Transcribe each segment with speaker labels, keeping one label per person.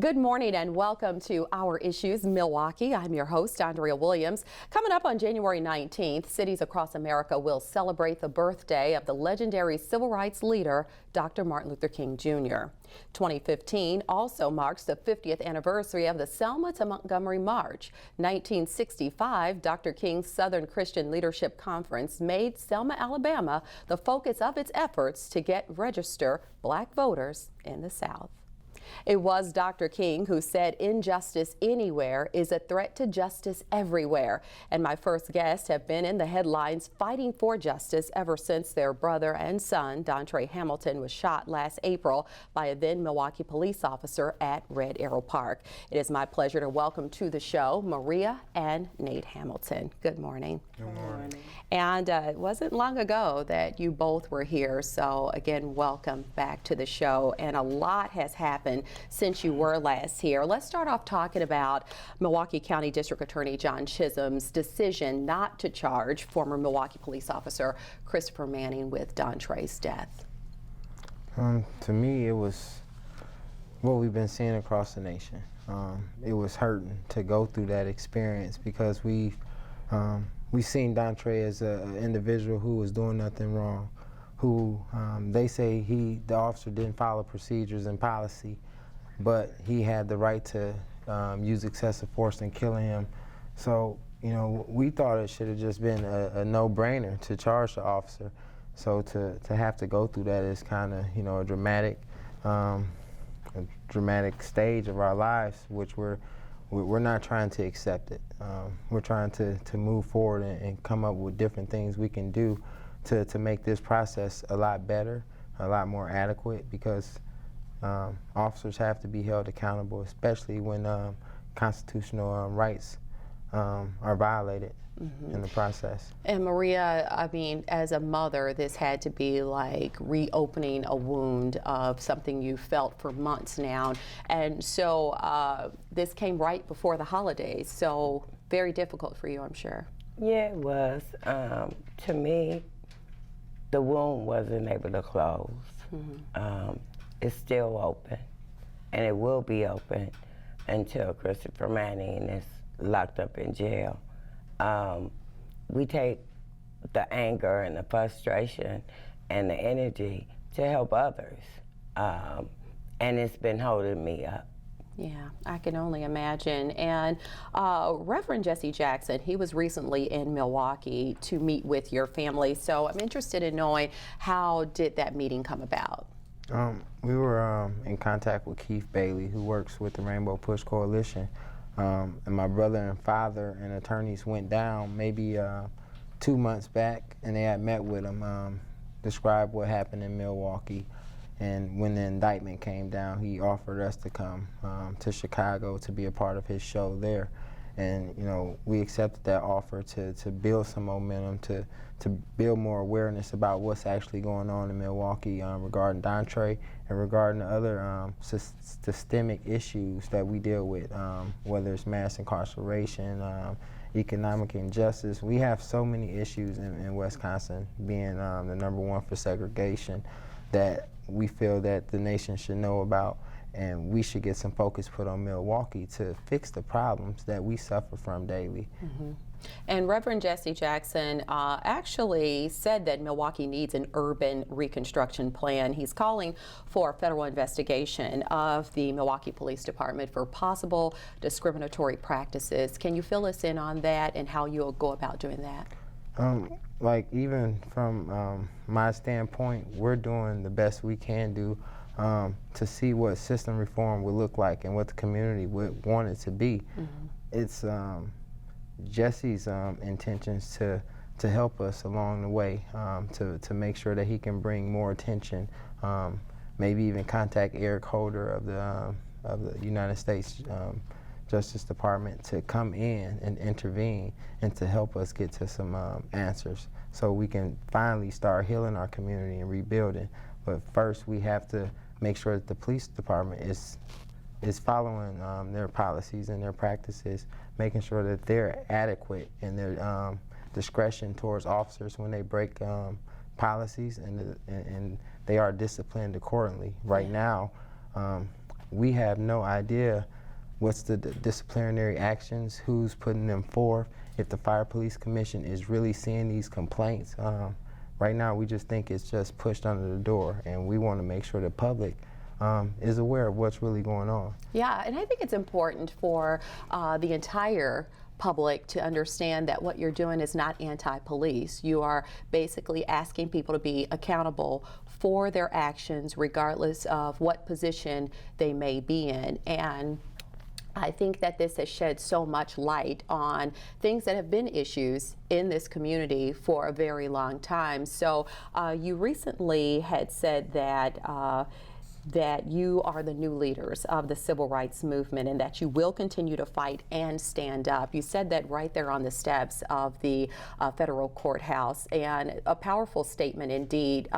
Speaker 1: Good morning and welcome to Our Issues Milwaukee. I'm your host, Andrea Williams. Coming up on January 19th, cities across America will celebrate the birthday of the legendary civil rights leader, Dr. Martin Luther King Jr. 2015 also marks the 50th anniversary of the Selma to Montgomery March. 1965, Dr. King's Southern Christian Leadership Conference made Selma, Alabama, the focus of its efforts to register black voters in the South. It was Dr. King who said injustice anywhere is a threat to justice everywhere. And my first guests have been in the headlines fighting for justice ever since their brother and son, Dontre Hamilton, was shot last April by a then Milwaukee police officer at Red Arrow Park. It is my pleasure to welcome to the show Maria and Nate Hamilton. Good morning.
Speaker 2: Good morning.
Speaker 1: And it wasn't long ago that you both were here, so again, welcome back to the show. And a lot has happened since you were last here. Let's start off talking about Milwaukee County District Attorney John Chisholm's decision not to charge former Milwaukee police officer Christopher Manning with Dontre's death.
Speaker 2: To me, it was what we've been seeing across the nation. It was hurting to go through that experience because we've seen Dontre as an individual who was doing nothing wrong, who they say the officer didn't follow procedures and policy, but he had the right to use excessive force in killing him. So, you know, we thought it should have just been a no-brainer to charge the officer. So to have to go through that is kind of, you know, a dramatic stage of our lives, which we're not trying to accept it. We're trying to move forward and come up with different things we can do to make this process a lot better, a lot more adequate, because officers have to be held accountable, especially when constitutional rights are violated in the process.
Speaker 1: And Maria, I mean, as a mother, this had to be like reopening a wound of something you felt for months now. And so this came right before the holidays, so very difficult for you, I'm sure.
Speaker 3: Yeah, it was. To me, the wound wasn't able to close. It's still open, and it will be open until Christopher Manning is locked up in jail. We take the anger and the frustration and the energy to help others, and it's been holding me up.
Speaker 1: Yeah, I can only imagine. And Reverend Jesse Jackson, he was recently in Milwaukee to meet with your family. So I'm interested in knowing, how did that meeting come about?
Speaker 2: We were in contact with Keith Bailey, who works with the Rainbow Push Coalition. And my brother and father and attorneys went down maybe 2 months back, and they had met with him, described what happened in Milwaukee. And when the indictment came down, he offered us to come to Chicago to be a part of his show there. And, you know, we accepted that offer to build some momentum, to build more awareness about what's actually going on in Milwaukee regarding Dontre and regarding the other systemic issues that we deal with, whether it's mass incarceration, economic injustice. We have so many issues in Wisconsin, being the #1 for segregation, that we feel that the nation should know about, and we should get some focus put on Milwaukee to fix the problems that we suffer from daily.
Speaker 1: And Reverend Jesse Jackson actually said that Milwaukee needs an urban reconstruction plan. He's calling for a federal investigation of the Milwaukee Police Department for possible discriminatory practices. Can you fill us in on that and how you'll go about doing that?
Speaker 2: Like, even from my standpoint, we're doing the best we can do to see what system reform would look like and what the community would want it to be. It's Jesse's intentions to help us along the way, to make sure that he can bring more attention, maybe even contact Eric Holder of the United States Justice Department to come in and intervene and to help us get to some answers so we can finally start healing our community and rebuilding. But first, we have to make sure that the police department is following their policies and their practices, making sure that they're adequate in their discretion towards officers when they break policies, and they are disciplined accordingly. Right now, we have no idea what's the disciplinary actions, who's putting them forth, if the Fire Police Commission is really seeing these complaints. Right now, we just think it's just pushed under the door, and we want to make sure the public is aware of what's really going on.
Speaker 1: Yeah, and I think it's important for the entire public to understand that what you're doing is not anti-police. You are basically asking people to be accountable for their actions regardless of what position they may be in. And I think that this has shed so much light on things that have been issues in this community for a very long time. So you recently had said that that you are the new leaders of the civil rights movement and that you will continue to fight and stand up. You said that right there on the steps of the federal courthouse, and a powerful statement indeed.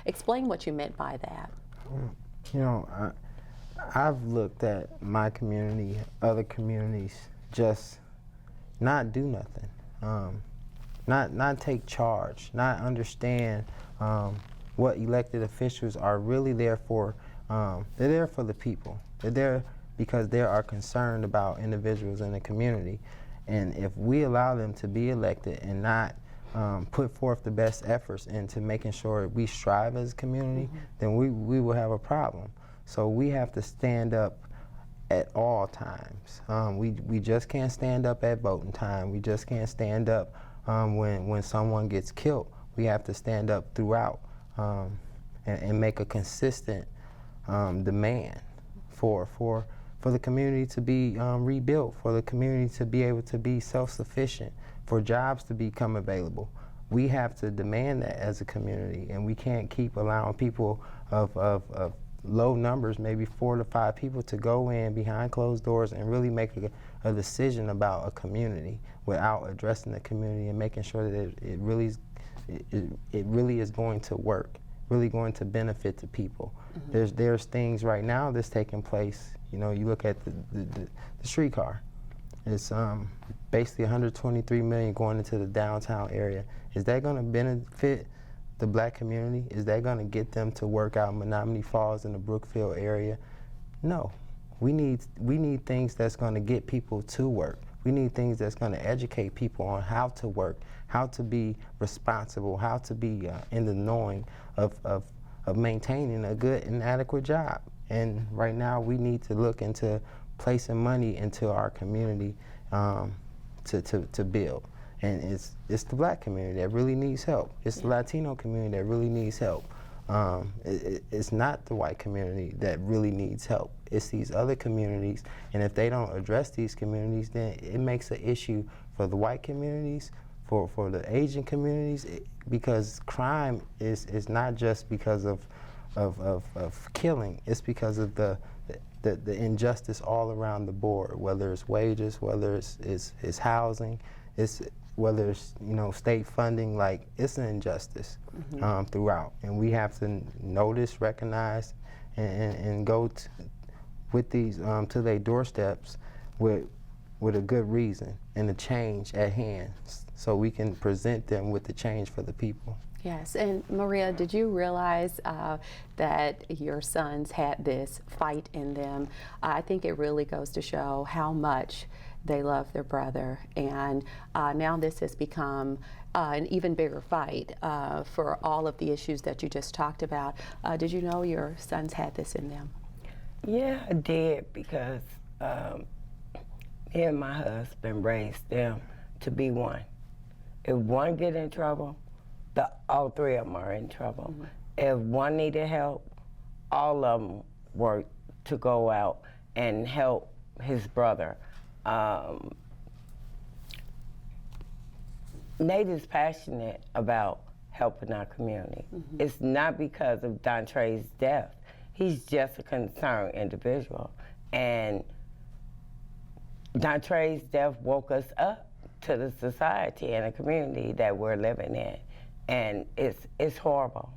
Speaker 1: Explain what you meant by that.
Speaker 2: You know, I've looked at my community, other communities, just not do nothing, not take charge, not understand what elected officials are really there for. They're there for the people. They're there because they are concerned about individuals in the community. And if we allow them to be elected and not put forth the best efforts into making sure we strive as a community, then we will have a problem. So we have to stand up at all times. We just can't stand up at voting time. We just can't stand up when someone gets killed. We have to stand up throughout and make a consistent demand for the community to be rebuilt, for the community to be able to be self-sufficient, for jobs to become available. We have to demand that as a community, and we can't keep allowing people of low numbers, maybe 4 to 5 people, to go in behind closed doors and really make a decision about a community without addressing the community and making sure that it really is going to work, really going to benefit the people. There's things right now that's taking place. You know, you look at the streetcar. It's basically $123 million going into the downtown area. Is that going to benefit the black community? Is that going to get them to work out in Menominee Falls in the Brookfield area? No. We need things that's going to get people to work. We need things that's going to educate people on how to work, how to be responsible, how to be in the knowing of maintaining a good and adequate job. And right now we need to look into placing money into our community to build. And it's the black community that really needs help. It's the Latino community that really needs help. It's not the white community that really needs help. It's these other communities, and if they don't address these communities, then it makes an issue for the white communities, for the Asian communities, because crime is not just because of killing. It's because of the injustice all around the board, whether it's wages, whether it's housing, whether it's state funding. Like, it's an injustice throughout, and we have to notice, recognize, and go with these to their doorsteps with a good reason and a change at hand, so we can present them with the change for the people.
Speaker 1: Yes, and Maria, did you realize that your sons had this fight in them? I think it really goes to show how much they love their brother, and now this has become an even bigger fight for all of the issues that you just talked about. Did you know your sons had this in them?
Speaker 3: Yeah, I did, because me and my husband raised them to be one. If one get in trouble, all three of them are in trouble. If one needed help, all of them worked to go out and help his brother. Nate is passionate about helping our community. It's not because of Dontre's death. He's just a concerned individual. And Dontre's death woke us up to the society and the community that we're living in. And it's horrible.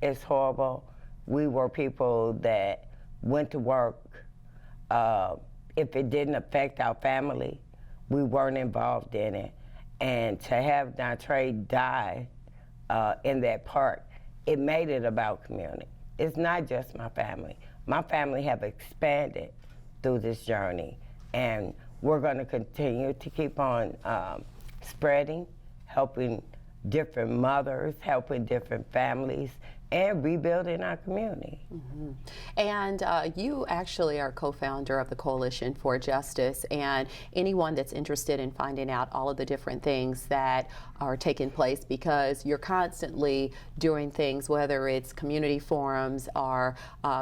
Speaker 3: It's horrible. We were people that went to work. If it didn't affect our family, we weren't involved in it. And to have Dontre die in that park, it made it about community. It's not just my family. my family have expanded through this journey, and we're going to continue to keep on spreading, helping different mothers, helping different families, and rebuilding our community.
Speaker 1: Mm-hmm. And you actually are co-founder of the Coalition for Justice, and anyone that's interested in finding out all of the different things that are taking place, because you're constantly doing things, whether it's community forums or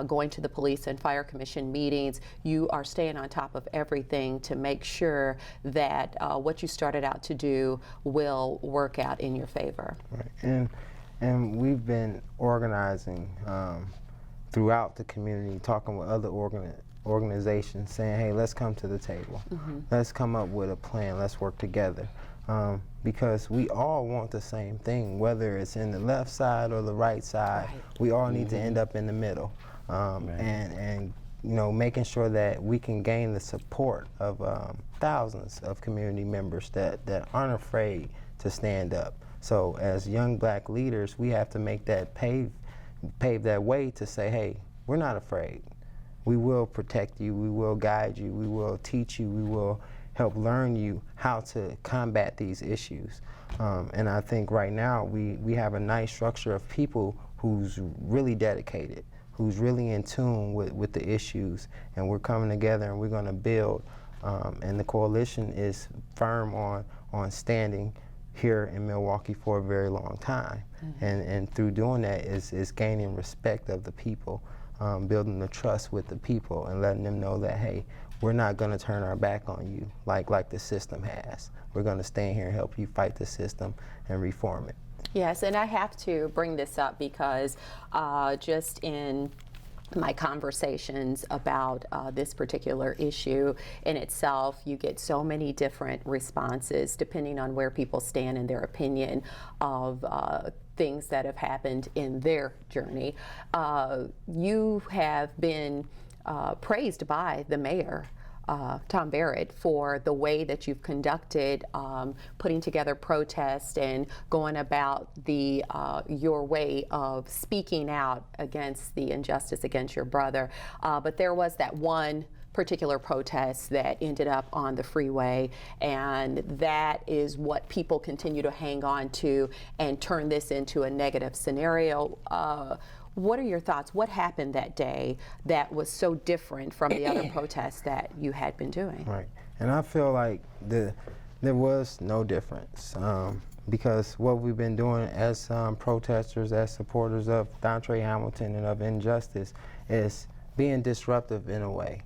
Speaker 1: going to the police and fire commission meetings, you are staying on top of everything to make sure that what you started out to do will work out in your favor.
Speaker 2: Right. And we've been organizing throughout the community, talking with other organizations, saying, hey, let's come to the table. Mm-hmm. Let's come up with a plan. Let's work together. Because we all want the same thing, whether it's in the left side or the right side. Right. We all need to end up in the middle. And you know, making sure that we can gain the support of thousands of community members that aren't afraid to stand up. So as young black leaders, we have to make that pave that way to say, hey, we're not afraid. We will protect you, we will guide you, we will teach you, we will help learn you how to combat these issues. And I think right now we have a nice structure of people who's really dedicated, who's really in tune with the issues, and we're coming together and we're gonna build. And the coalition is firm on standing here in Milwaukee for a very long time. Mm-hmm. And through doing that is gaining respect of the people, building the trust with the people, and letting them know that, hey, we're not going to turn our back on you like the system has. We're going to stay in here and help you fight the system and reform it.
Speaker 1: Yes, and I have to bring this up because just in my conversations about this particular issue in itself, you get so many different responses depending on where people stand in their opinion of things that have happened in their journey. You have been praised by the mayor, Tom Barrett, for the way that you've conducted putting together protests and going about your way of speaking out against the injustice against your brother. But there was that one particular protest that ended up on the freeway, and that is what people continue to hang on to and turn this into a negative scenario. What are your thoughts? What happened that day that was so different from the other protests that you had been doing?
Speaker 2: Right, and I feel like there was no difference because what we've been doing as protesters, as supporters of Dontre Hamilton and of injustice, is being disruptive in a way.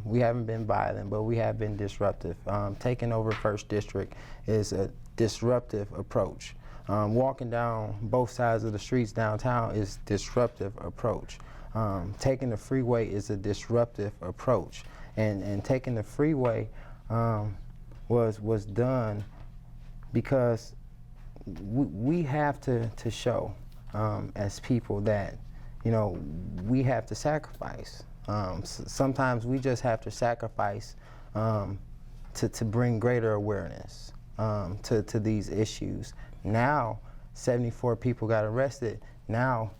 Speaker 2: We haven't been violent, but we have been disruptive. Taking over 1st District is a disruptive approach. Walking down both sides of the streets downtown is disruptive approach. Taking the freeway is a disruptive approach. And taking the freeway was done because we have to show as people that, you know, we have to sacrifice. Sometimes we just have to sacrifice to bring greater awareness to these issues. Now, 74 people got arrested. Now,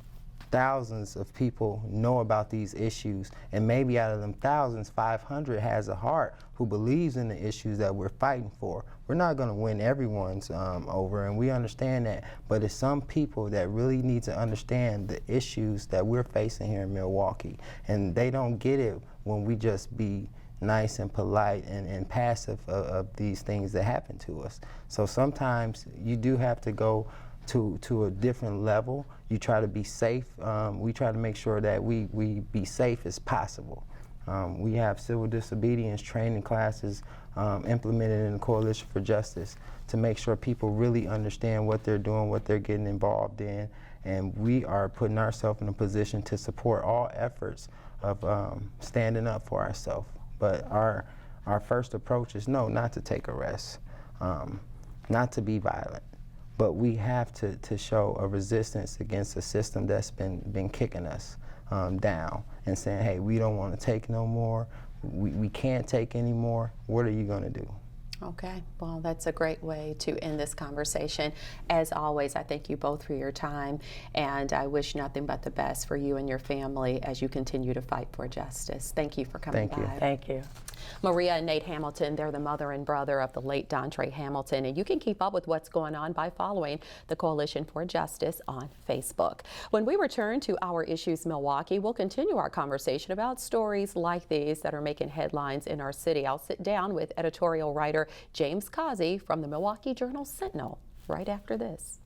Speaker 2: thousands of people know about these issues, and maybe out of them thousands, 500 has a heart who believes in the issues that we're fighting for. We're not going to win everyone's over, and we understand that, but it's some people that really need to understand the issues that we're facing here in Milwaukee, and they don't get it when we just be nice and polite and passive of these things that happen to us. So sometimes you do have to go to a different level. You try to be safe. We try to make sure that we be safe as possible. We have civil disobedience training classes implemented in the Coalition for Justice to make sure people really understand what they're doing, what they're getting involved in, and we are putting ourselves in a position to support all efforts of standing up for ourselves. But our first approach is no, not to take arrests, not to be violent, but we have to show a resistance against a system that's been kicking us down and saying, hey, we don't want to take no more, we can't take any more. What are you going to do?
Speaker 1: Okay, well, that's a great way to end this conversation. As always, I thank you both for your time, and I wish nothing but the best for you and your family as you continue to fight for justice. Thank you for coming
Speaker 2: Thank you.
Speaker 1: by.
Speaker 3: Thank you.
Speaker 1: Maria and Nate Hamilton, they're the mother and brother of the late Dontre Hamilton, and you can keep up with what's going on by following the Coalition for Justice on Facebook. When we return to Our Issues Milwaukee, we'll continue our conversation about stories like these that are making headlines in our city. I'll sit down with editorial writer James Causey from the Milwaukee Journal Sentinel right after this.